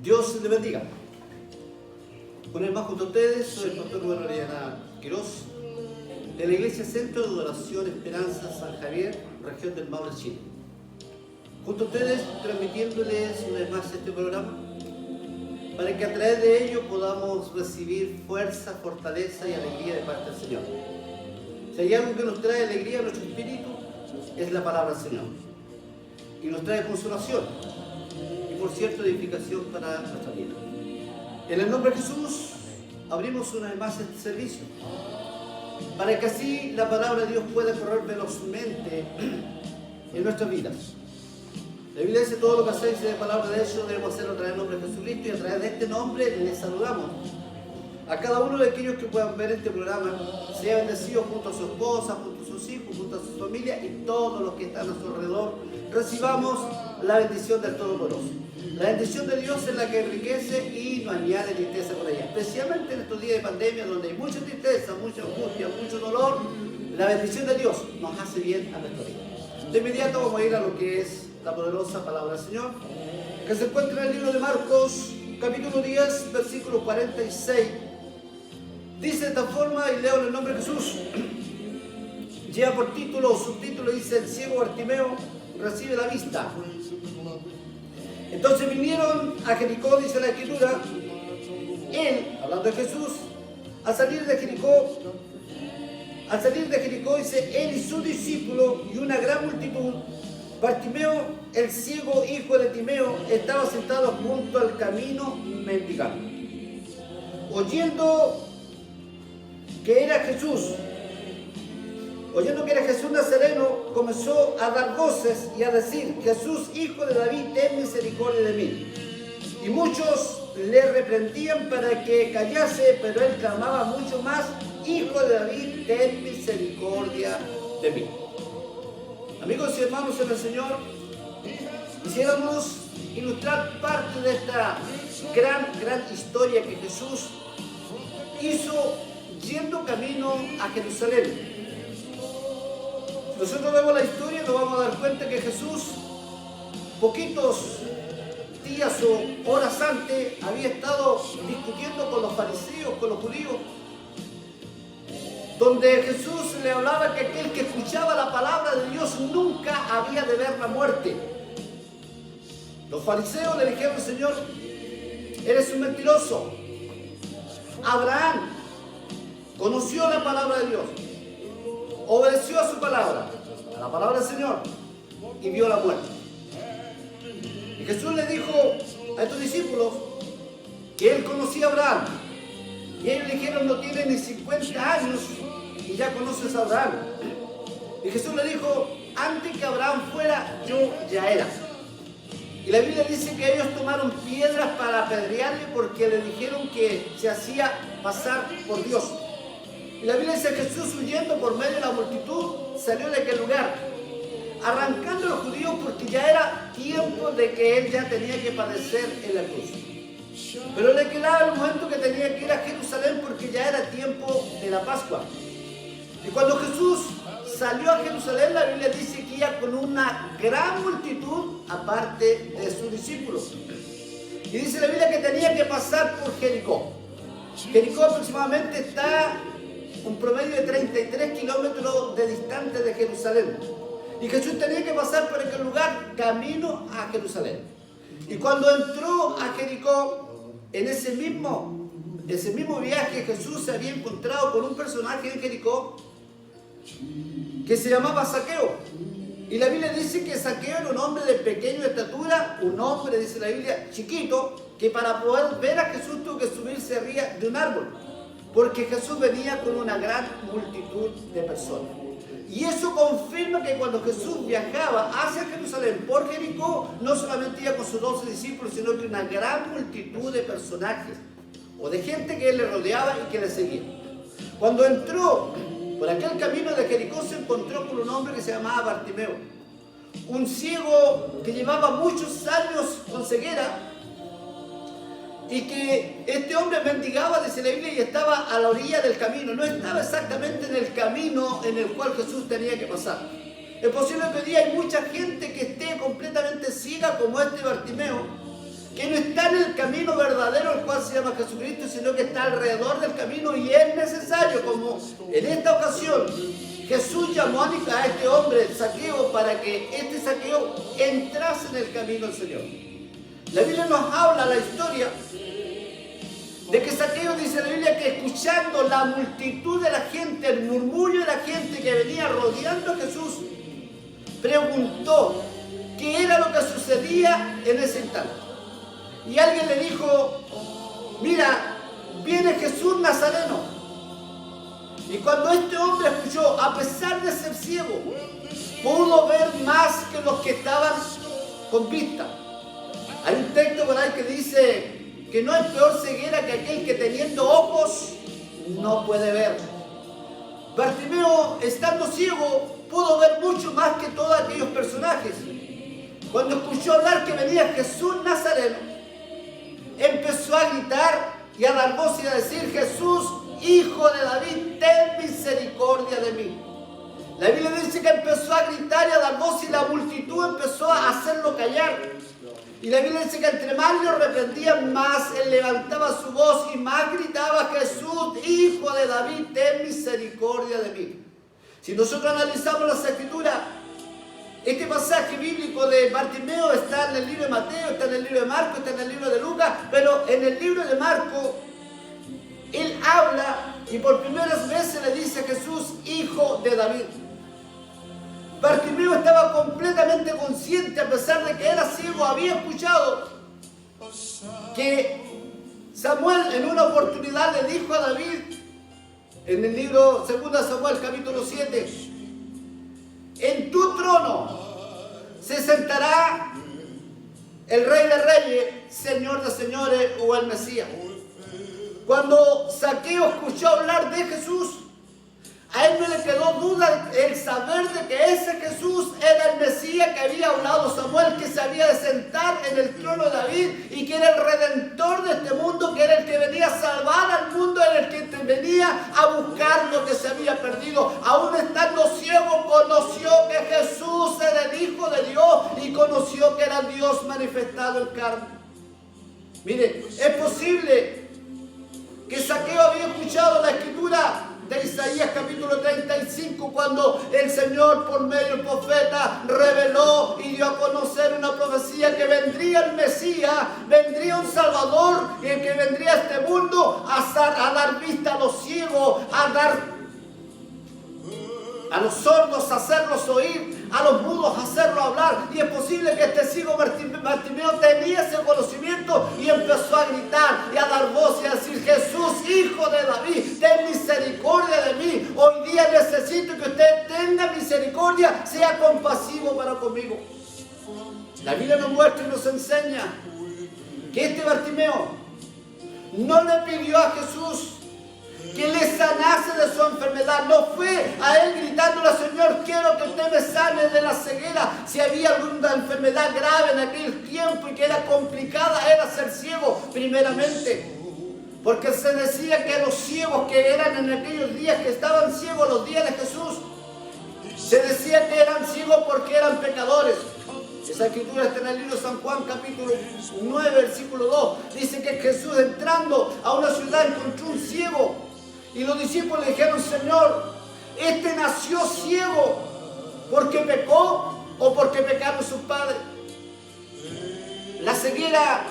Dios les bendiga. Una vez más junto a ustedes, soy el pastor Rubén Orellana Quirós, de la Iglesia Centro de Adoración Esperanza San Javier, región del Maule, Chile. Junto a ustedes, transmitiéndoles una vez más este programa, para que a través de ello podamos recibir fuerza, fortaleza y alegría de parte del Señor. Si hay algo que nos trae alegría a nuestro espíritu, es la palabra del Señor. Y nos trae consolación. Y por cierto, edificación para nuestra vida. En el nombre de Jesús, abrimos una vez más este servicio, para que así la palabra de Dios pueda correr velozmente en nuestras vidas. La Biblia dice: todo lo que hacéis de palabra de eso debemos hacerlo a través del nombre de Jesucristo, y a través de este nombre les saludamos a cada uno de aquellos que puedan ver este programa, sea bendecido junto a su esposa, junto a sus hijos, junto a su familia y todos los que están a su alrededor. Recibamos la bendición del Todopoderoso. La bendición de Dios es la que enriquece y no añade tristeza con ella. Especialmente en estos días de pandemia, donde hay mucha tristeza, mucha angustia, mucho dolor, la bendición de Dios nos hace bien a nuestra vida. De inmediato vamos a ir a lo que es la poderosa palabra del Señor, que se encuentra en el libro de Marcos, capítulo 10, versículo 46. Dice de esta forma, y leo en el nombre de Jesús. Lleva por título o subtítulo, dice: el ciego Bartimeo recibe la vista. Entonces vinieron a Jericó, dice la Escritura. Él, hablando de Jesús, al salir de Jericó, dice, él y su discípulo y una gran multitud. Bartimeo, el ciego hijo de Timeo, estaba sentado junto al camino mendigando. Oyendo que era Jesús Nazareno, comenzó a dar voces y a decir: Jesús, hijo de David, ten misericordia de mí. Y muchos le reprendían para que callase, pero él clamaba mucho más: Hijo de David, ten misericordia de mí. Amigos y hermanos en el Señor, quisiéramos ilustrar parte de esta gran historia que Jesús hizo yendo camino a Jerusalén. Nosotros vemos la historia y nos vamos a dar cuenta que Jesús, poquitos días o horas antes, había estado discutiendo con los fariseos, con los judíos, donde Jesús le hablaba que aquel que escuchaba la palabra de Dios nunca había de ver la muerte. Los fariseos le dijeron: Señor, eres un mentiroso. Abraham conoció la palabra de Dios, obedeció a su palabra, a la palabra del Señor, y vio la muerte. Y Jesús le dijo a estos discípulos que él conocía a Abraham. Y ellos dijeron: no tiene ni 50 años y ya conoces a Abraham. Y Jesús le dijo: antes que Abraham fuera, yo ya era. Y la Biblia dice que ellos tomaron piedras para apedrearle porque le dijeron que se hacía pasar por Dios. Y la Biblia dice que Jesús, huyendo por medio de la multitud, salió de aquel lugar, arrancando a los judíos porque ya era tiempo de que él ya tenía que padecer en la cruz. Pero le quedaba el momento que tenía que ir a Jerusalén porque ya era tiempo de la Pascua. Y cuando Jesús salió a Jerusalén, la Biblia dice que iba con una gran multitud aparte de sus discípulos. Y dice la Biblia que tenía que pasar por Jericó. Jericó aproximadamente está un promedio de 33 kilómetros de distante de Jerusalén. Y Jesús tenía que pasar por aquel lugar camino a Jerusalén. Y cuando entró a Jericó, en ese mismo viaje, Jesús se había encontrado con un personaje en Jericó que se llamaba Zaqueo. Y la Biblia dice que Zaqueo era un hombre de pequeña estatura, un hombre, dice la Biblia, chiquito, que para poder ver a Jesús tuvo que subirse arriba de un árbol, porque Jesús venía con una gran multitud de personas. Y eso confirma que cuando Jesús viajaba hacia Jerusalén por Jericó, no solamente iba con sus 12 discípulos, sino que una gran multitud de personajes o de gente que él le rodeaba y que le seguía. Cuando entró por aquel camino de Jericó, se encontró con un hombre que se llamaba Bartimeo, un ciego que llevaba muchos años con ceguera, y que este hombre mendigaba, dice la Biblia, y estaba a la orilla del camino. No estaba exactamente en el camino en el cual Jesús tenía que pasar. Es posible que hoy día hay mucha gente que esté completamente ciega como este Bartimeo, que no está en el camino verdadero, el cual se llama Jesucristo, sino que está alrededor del camino, y es necesario, como en esta ocasión Jesús llamó a este hombre, Zaqueo, para que este Zaqueo entrase en el camino del Señor. La Biblia nos habla la historia de que Zaqueo, dice la Biblia, que escuchando la multitud de la gente, el murmullo de la gente que venía rodeando a Jesús, preguntó qué era lo que sucedía en ese instante. Y alguien le dijo: mira, viene Jesús Nazareno. Y cuando este hombre escuchó, a pesar de ser ciego, pudo ver más que los que estaban con vista. Hay un texto por ahí que dice que no hay peor ceguera que aquel que teniendo ojos no puede ver. Bartimeo, estando ciego, pudo ver mucho más que todos aquellos personajes. Cuando escuchó hablar que venía Jesús Nazareno, empezó a gritar y a dar voz y a decir: Jesús, Hijo de David, ten misericordia de mí. La Biblia dice que empezó a gritar y a dar voz, y la multitud empezó a hacerlo callar. Y la Biblia dice que entre más lo reprendían, más él levantaba su voz y más gritaba: Jesús, Hijo de David, ten misericordia de mí. Si nosotros analizamos las Escrituras, este pasaje bíblico de Bartimeo está en el libro de Mateo, está en el libro de Marcos, está en el libro de Lucas, pero en el libro de Marcos él habla y por primeras veces le dice a Jesús: Hijo de David. Bartimeo estaba completamente consciente, a pesar de que era ciego, había escuchado que Samuel en una oportunidad le dijo a David, en el libro 2 Samuel capítulo 7, en tu trono se sentará el Rey de Reyes, Señor de Señores, o el Mesías. Cuando Zaqueo escuchó hablar de Jesús, a él no le quedó duda el saber de que ese Jesús era el Mesías que había hablado Samuel, que se había de sentar en el trono de David y que era el redentor de este mundo, que era el que venía a salvar al mundo, era el que venía a buscar lo que se había perdido. Aún estando ciego, conoció que Jesús era el Hijo de Dios y conoció que era Dios manifestado en carne. Mire, es posible que Zaqueo había escuchado la escritura de Isaías capítulo 35, cuando el Señor por medio del profeta reveló y dio a conocer una profecía que vendría el Mesías, vendría un Salvador, y el que vendría a este mundo a dar vista a los ciegos, a dar a los sordos, a hacerlos oír, a los mudos, a hacerlos hablar. Y es posible que este ciego Bartimeo tenía ese conocimiento y empezó a gritar y a dar voz y a decir: Jesús, Hijo de David, ten misericordia de mí. Hoy día necesito que usted tenga misericordia, sea compasivo para conmigo. La Biblia nos muestra y nos enseña que este Bartimeo no le pidió a Jesús que le sanase de su enfermedad. No fue a él gritándole: Señor, quiero que usted me sane de la ceguera. Si había alguna enfermedad grave en aquel tiempo y que era complicada, era ser ciego primeramente. Porque se decía que los ciegos que eran en aquellos días, que estaban ciegos los días de Jesús, se decía que eran ciegos porque eran pecadores. Esa escritura está en el libro de San Juan, capítulo 9, versículo 2. Dice que Jesús, entrando a una ciudad, encontró un ciego. Y los discípulos le dijeron: Señor, este nació ciego porque pecó o porque pecaron sus padres. La ceguera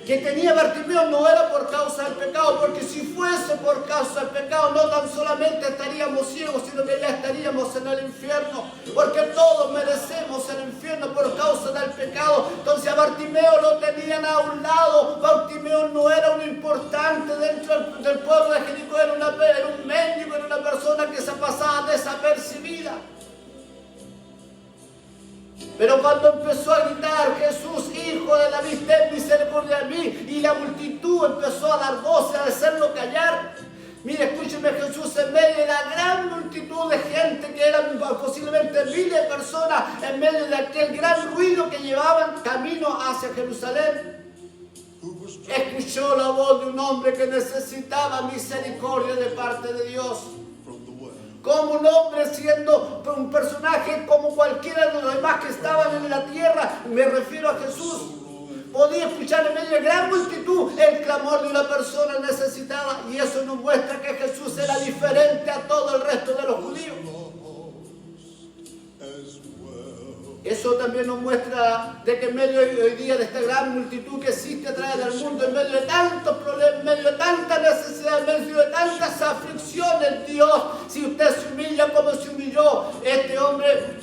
que tenía Bartimeo no era por causa del pecado, porque si fuese por causa del pecado, no tan solamente estaríamos ciegos, sino que ya estaríamos en el infierno, porque todos merecemos el infierno por causa del pecado. Entonces a Bartimeo lo tenían a un lado. Bartimeo no era un importante dentro del pueblo de Jericó, era un mendigo, era una persona que se pasaba desapercibida. Pero cuando empezó a gritar: Jesús, Hijo de David, ten misericordia de mí, y la multitud empezó a dar voces, a hacerlo callar. Mire, escúcheme, Jesús, en medio de la gran multitud de gente, que eran posiblemente miles de personas, en medio de aquel gran ruido que llevaban camino hacia Jerusalén, escuchó la voz de un hombre que necesitaba misericordia de parte de Dios. Como un hombre, siendo un personaje como cualquiera de los demás que estaban en la tierra, me refiero a Jesús, Podía escuchar en medio de gran multitud el clamor de una persona necesitada. Y eso nos muestra que Jesús era diferente a todo el resto de los judíos. Eso también nos muestra de que en medio hoy día de esta gran multitud que existe a través del mundo, en medio de tantos problemas, en medio de tanta necesidad, en medio de tantas aflicciones, Dios, si usted se humilla como se humilló este hombre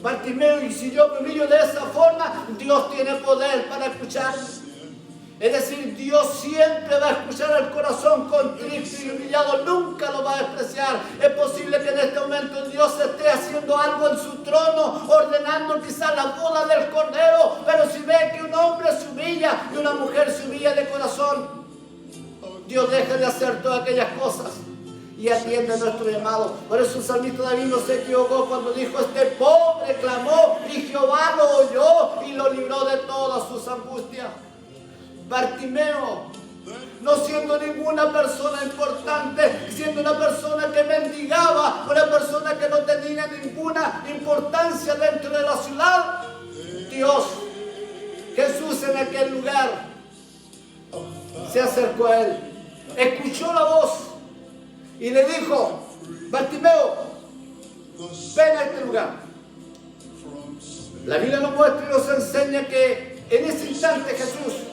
Bartimeo, y si yo me humillo de esa forma, Dios tiene poder para escucharme. Es decir, Dios siempre va a escuchar al corazón contrito y humillado, nunca lo va a despreciar. Es posible que en este momento Dios esté haciendo algo en su trono, ordenando quizás la boda del Cordero, pero si ve que un hombre se humilla y una mujer se humilla de corazón, Dios deja de hacer todas aquellas cosas y atiende nuestro llamado. Por eso el salmista David no se equivocó cuando dijo: este pobre clamó y Jehová lo oyó y lo libró de todas sus angustias. Bartimeo, no siendo ninguna persona importante, siendo una persona que mendigaba, una persona que no tenía ninguna importancia dentro de la ciudad, Dios, Jesús en aquel lugar se acercó a él, escuchó la voz y le dijo: Bartimeo, ven a este lugar. La Biblia nos muestra y nos enseña que en ese instante Jesús,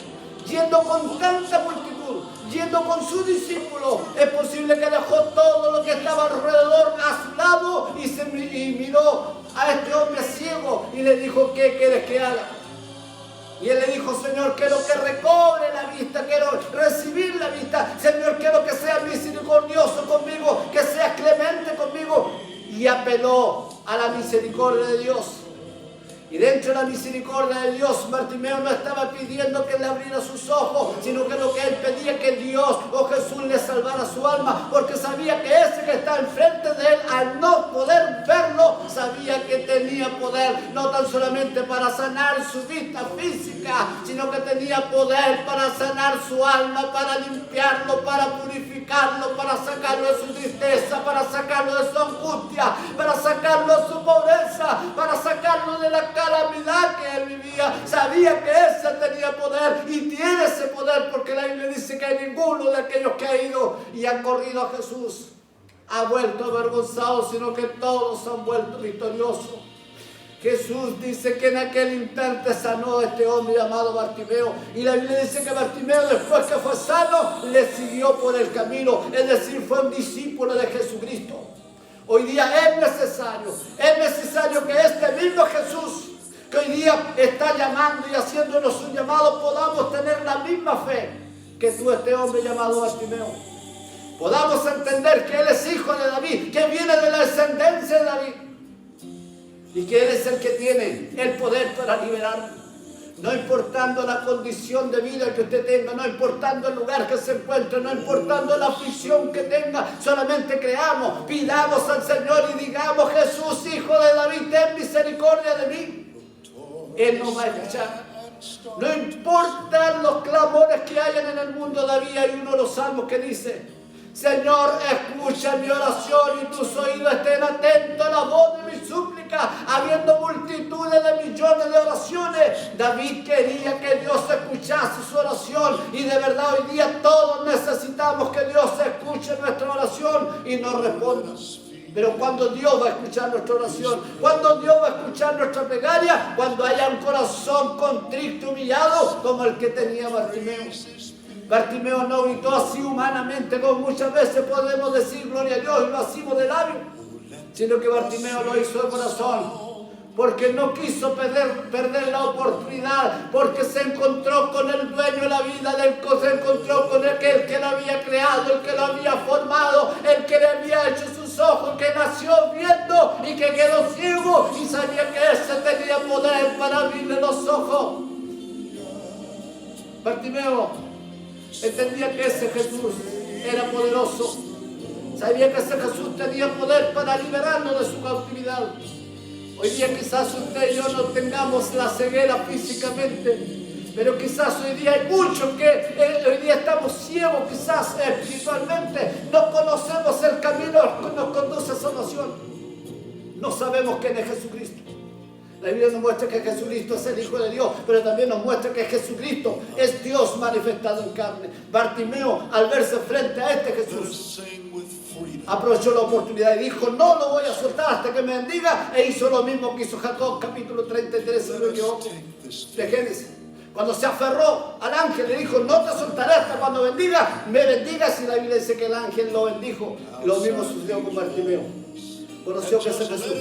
yendo con tanta multitud, yendo con sus discípulos, es posible que dejó todo lo que estaba alrededor a su lado y miró a este hombre ciego y le dijo: ¿qué quieres que haga? Y él le dijo: Señor, quiero que recobre la vista, quiero recibir la vista. Señor, quiero que seas misericordioso conmigo, que seas clemente conmigo. Y apeló a la misericordia de Dios. Y dentro de la misericordia de Dios, Bartimeo no estaba pidiendo que le abriera sus ojos, sino que lo que él pedía, que Dios o Jesús le salvara su alma, porque sabía que ese que está enfrente de él, al no poder verlo, sabía que tenía poder, no tan solamente para sanar su vista física, sino que tenía poder para sanar su alma, para limpiarlo, para purificarlo, para sacarlo de su tristeza, para sacarlo de su angustia, para sacarlo de su pobreza, para sacarlo de la calamidad que él vivía. Sabía que ese tenía poder y tiene ese poder, porque la Biblia dice que ninguno de aquellos que ha ido y han corrido a Jesús ha vuelto avergonzado, sino que todos han vuelto victoriosos. Jesús dice que en aquel instante sanó a este hombre llamado Bartimeo, y la Biblia dice que Bartimeo, después que fue sano, le siguió por el camino, es decir, fue un discípulo de Jesucristo. Hoy día es necesario que este mismo Jesús, que hoy día está llamando y haciéndonos un llamado, podamos tener la misma fe que tuvo este hombre llamado Bartimeo. Podamos entender que él es hijo de David, que viene de la descendencia de David, y que él es el que tiene el poder para liberarnos. No importando la condición de vida que usted tenga, no importando el lugar que se encuentre, no importando la aflicción que tenga, solamente creamos, pidamos al Señor y digamos: Jesús, hijo de David, ten misericordia de mí. Él nos va a escuchar. No importan los clamores que hayan en el mundo. David, hay uno de los salmos que dice: Señor, escucha mi oración y tus oídos estén atentos a la voz de mi súplica. Habiendo multitudes de millones de oraciones, David quería que Dios escuchase su oración, y de verdad hoy día todos necesitamos que Dios escuche nuestra oración y nos responda. Pero cuando Dios va a escuchar nuestra oración, cuando Dios va a escuchar nuestra plegaria, cuando haya un corazón contrito y humillado como el que tenía Bartimeo. Bartimeo no gritó así humanamente, como muchas veces podemos decir gloria a Dios y lo hacemos de labio, sino que Bartimeo lo hizo de corazón, porque no quiso perder la oportunidad, porque se encontró con el dueño de la vida, se encontró con aquel que lo había creado, el que lo había formado, el que le había hecho sus ojos, que nació viendo y que quedó ciego, y sabía que ese tenía poder para abrirle los ojos. Bartimeo entendía que ese Jesús era poderoso, sabía que ese Jesús tenía poder para liberarnos de su cautividad. Hoy día quizás usted y yo no tengamos la ceguera físicamente, pero quizás hoy día hay muchos que hoy día estamos ciegos, quizás espiritualmente, no conocemos el camino que nos conduce a salvación, no sabemos quién es Jesucristo. La Biblia nos muestra que Jesucristo es el Hijo de Dios, pero también nos muestra que Jesucristo es Dios manifestado en carne. Bartimeo, al verse frente a este Jesús, aprovechó la oportunidad y dijo: no lo voy a soltar hasta que me bendiga. E hizo lo mismo que hizo Jacob, capítulo 33, si no me equivoco, de Génesis. Cuando se aferró al ángel, le dijo: no te soltaré hasta cuando me bendigas. Y la Biblia dice que el ángel lo bendijo. Lo mismo sucedió con Bartimeo. Conoció que ese Jesús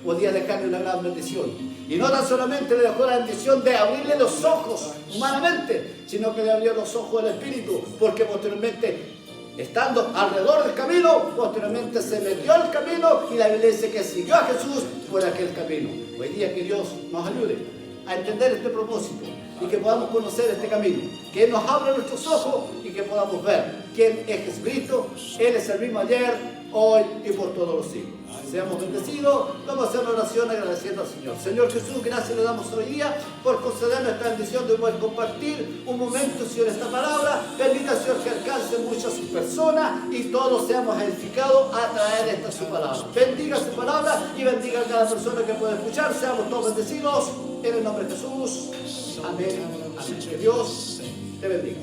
podía dejarle una gran bendición. Y no tan solamente le dejó la bendición de abrirle los ojos humanamente, sino que le abrió los ojos del Espíritu, porque posteriormente, estando alrededor del camino, posteriormente se metió al camino, y la Biblia dice que siguió a Jesús por aquel camino. Hoy día que Dios nos ayude a entender este propósito y que podamos conocer este camino, que Él nos abra nuestros ojos y que podamos ver quién es Jesucristo. Él es el mismo ayer, hoy y por todos los siglos. Seamos bendecidos. Vamos a hacer una oración agradeciendo al Señor. Señor Jesús, gracias le damos hoy día por concedernos esta bendición de poder compartir un momento, Señor, esta palabra. Bendita, Señor, que alcance muchas personas y todos seamos edificados a traer esta su palabra. Bendiga su palabra y bendiga a cada persona que pueda escuchar. Seamos todos bendecidos en el nombre de Jesús. Amén. Amén. Que Dios te bendiga.